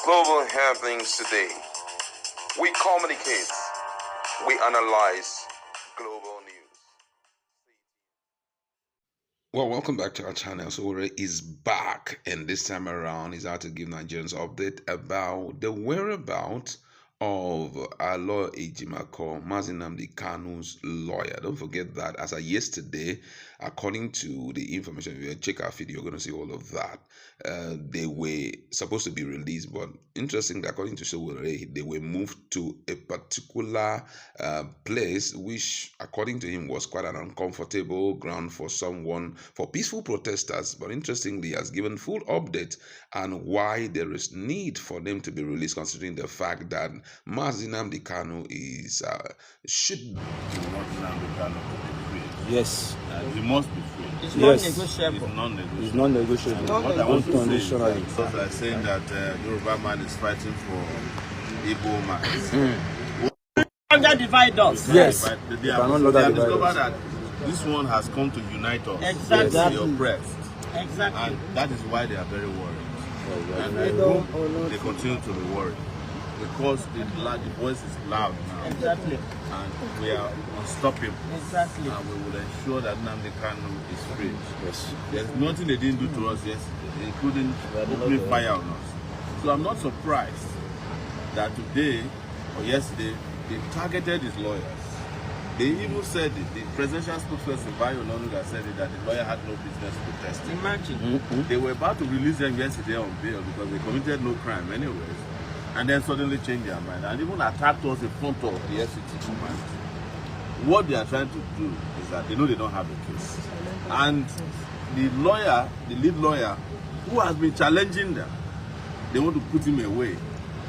global happenings today. We communicate, we analyze global news. Well, welcome back to our channel. Sowore is back, and this time around is out to give Nigerians update about the whereabouts of aloy Ejimakor, NnamdiKanu's lawyer. Don't forget that as of yesterday, according to the information, if you check our video, you're going to see all of that. They were supposed to be released, but interestingly, according to Sowore, they were moved to a particular place, which, according to him, was quite an uncomfortable ground for peaceful protesters. But interestingly, he has given full update on why there is need for them to be released, considering the fact that NnamdiKanu should be. NnamdiKanu to be free. Yes. He must be free. It's non-negotiable. It's non-negotiable. What I want to say is that because they are saying that Yoruba man is fighting for Igbo man. Longer divide us. Yes. They have discovered that this one has come to unite us. Exactly. The oppressed. Exactly. And that is why they are very worried. And I hope they continue to be worried. Because the voice is loud now. Exactly. And we are unstoppable. Exactly. And we will ensure that NnamdiKanu is free. Yes. There's nothing they didn't do to us yesterday, including opening fire on us. So I'm not surprised that today or yesterday they targeted his lawyers. They even said it. The presidential spokesperson Bayo Onanuga said it, that the lawyer had no business protesting. Imagine. They were about to release them yesterday on bail because they committed no crime anyways. And then suddenly changed their mind and even attacked us in front of the FCT command. What they are trying to do is that they know they don't have a case. And the lawyer, the lead lawyer, who has been challenging them, they want to put him away.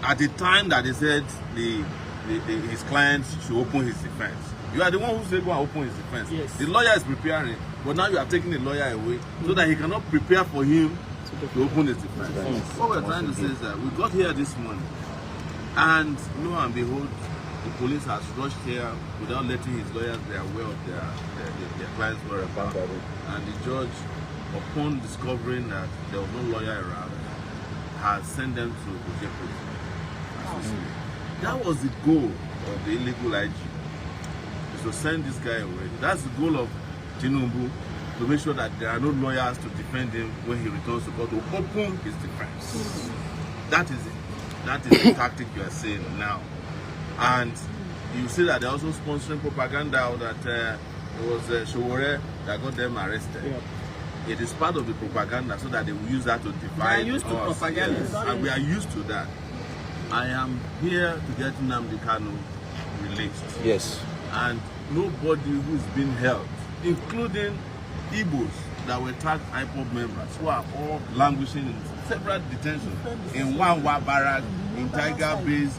At the time that they said his clients should open his defense. You are the one who said go and open his defense. Yes. The lawyer is preparing, but now you are taking the lawyer away so that he cannot prepare for him to open his defense. What we're trying to say is that we got here this morning, and lo and behold, the police has rushed here without letting his lawyers be aware of their client's whereabouts. And the judge, upon discovering that there was no lawyer around, has sent them to Kuje prison. That was the goal of the illegal IG, is to send this guy away. That's the goal of Tinubu, to make sure that there are no lawyers to defend him when he returns to court, to open his defense. That is it. That is the tactic you are saying now. And you see that they're also sponsoring propaganda that it was Sowore that got them arrested. Yeah. It is part of the propaganda so that they will use that to divide us. They are used to propaganda. Yes. And we are used to that. I am here to get NnamdiKanu released. Yes. And nobody who's been held, including Igbos that were tagged IPOB members, who are all languishing in several detentions, in Wanwa Barrack, in Tiger Base,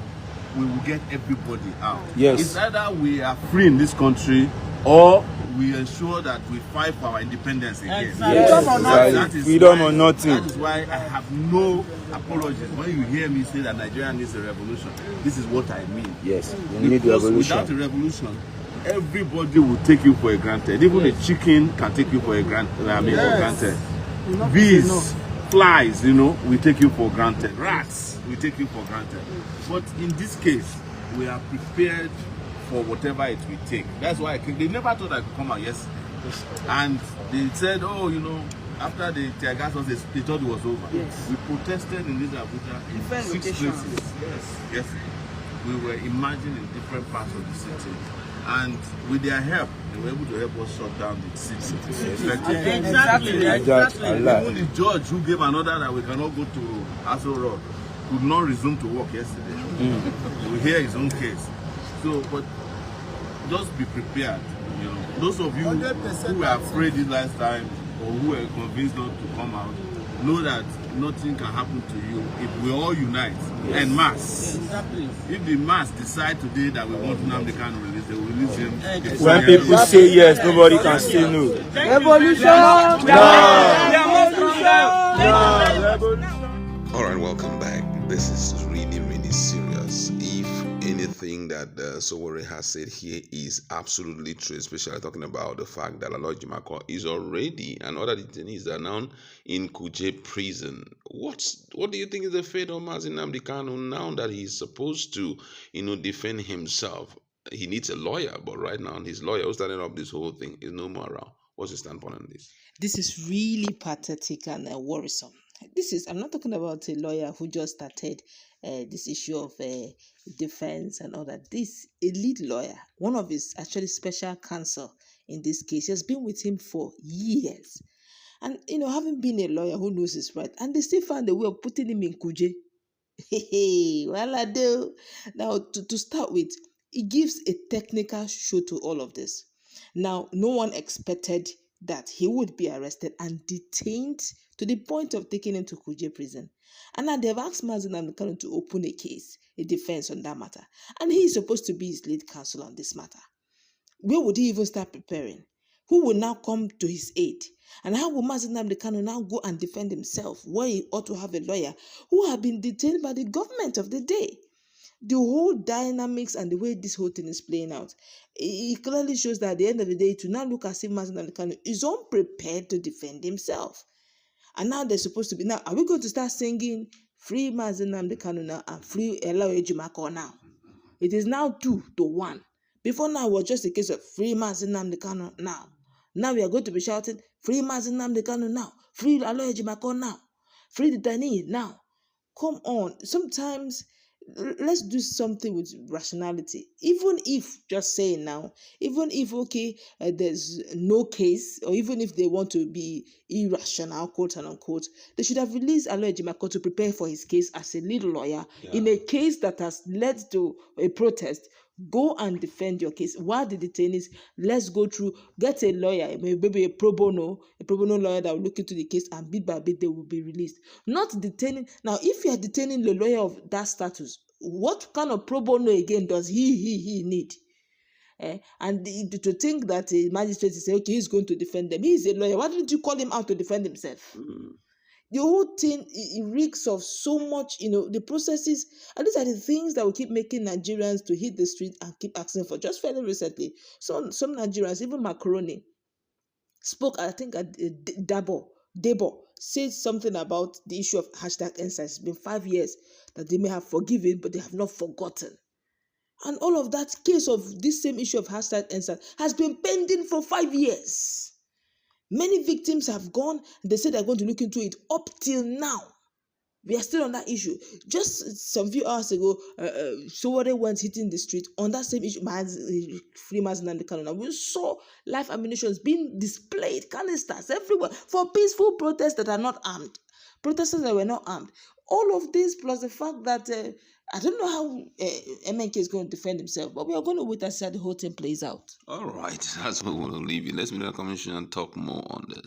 we will get everybody out. Yes. It's either we are free in this country or we ensure that we fight for our independence again. Exactly. Yes. That is freedom why, or nothing. That is why I have no apologies. When you hear me say that Nigeria needs a revolution, this is what I mean. Yes, we need revolution. Without a revolution, everybody will take you for granted. Even a chicken can take you for granted. Bees, flies, we take you for granted. Rats, we take you for granted. But in this case, we are prepared for whatever it will take. That's why they never thought I could come out yesterday. And they said, after the tear gas was, they thought it was over. Yes. We protested in this Abuja in 6 places. Yes. We were emerging in different parts of the city. And with their help, they were able to help us shut down the city. Exactly. Even the judge who gave an order that we cannot go to Counsel Road could not resume to work yesterday. We hear his own case. So, but just be prepared. Those of you who were afraid this last time or who were convinced not to come out, know that nothing can happen to you if we all unite en masse. Exactly. If the mass decide today that we want NnamdiKanu released, they will release him. When people say yes, nobody can say no. Revolution! No. All right, welcome back. This is really, really serious. If anything that Sowore has said here is absolutely true, especially talking about the fact that aloy Ejimakor is already, and other detainees are now in Kuje prison. What do you think is the fate of NnamdiKanu now that he's supposed to, defend himself? He needs a lawyer, but right now his lawyer who's starting up this whole thing is no more around. What's your standpoint on this? This is really pathetic and worrisome. I'm not talking about a lawyer who just started this issue of defense and all that. This elite lawyer, one of his actually special counsel in this case, he has been with him for years. And, having been a lawyer who knows his right, and they still found a way of putting him in Kuje. Well, I do. Now, to start with, it gives a technical show to all of this. Now, no one expected that he would be arrested and detained to the point of taking him to Kuje prison. And now they've asked NnamdiKanu to open a case, a defense on that matter. And he is supposed to be his lead counsel on this matter. Where would he even start preparing? Who will now come to his aid? And how will NnamdiKanu now go and defend himself where he ought to have a lawyer who have been detained by the government of the day? The whole dynamics and the way this whole thing is playing out, it clearly shows that at the end of the day, to now look as if NnamdiKanu is unprepared to defend himself. And now they're supposed to be, now, are we going to start singing free NnamdiKanu now and free aloy Ejimakor now? It is now 2-1. Before now, it was just a case of free NnamdiKanu now. Now we are going to be shouting, free NnamdiKanu now, free aloy Ejimakor now, free the detainees now. Come on, sometimes let's do something with rationality. Even if, just saying now, even if, there's no case, or even if they want to be irrational, quote and unquote, they should have released aloy Ejimakor to prepare for his case as a lead lawyer in a case that has led to a protest. Go and defend your case. While the detainees, let's go through, get a lawyer, maybe a pro bono lawyer that will look into the case, and bit by bit they will be released. Not detaining. Now, if you are detaining the lawyer of that status, what kind of pro bono again does he need? And to think that a magistrate is saying, okay, he's going to defend them. He is a lawyer. Why didn't you call him out to defend himself? The whole thing, it reeks of so much, the processes, and these are the things that will keep making Nigerians to hit the street and keep asking for. Just fairly recently, some Nigerians, even Macaroni, spoke, I think, at Dabo, said something about the issue of hashtag NSAS. It's been 5 years that they may have forgiven, but they have not forgotten. And all of that case of this same issue of hashtag NSAS has been pending for 5 years. Many victims have gone. They said they're going to look into it. Up till now, we are still on that issue. Just some few hours ago, Sowore went hitting the street on that same issue. Free NnamdiKanu. We saw live ammunitions being displayed, canisters everywhere for peaceful protests that are not armed. Protesters that were not armed. All of this, plus the fact that I don't know how MNK is going to defend himself, but we are going to wait and see how the whole thing plays out. All right, that's what we'll leave you. Let's meet in the comment section and talk more on this.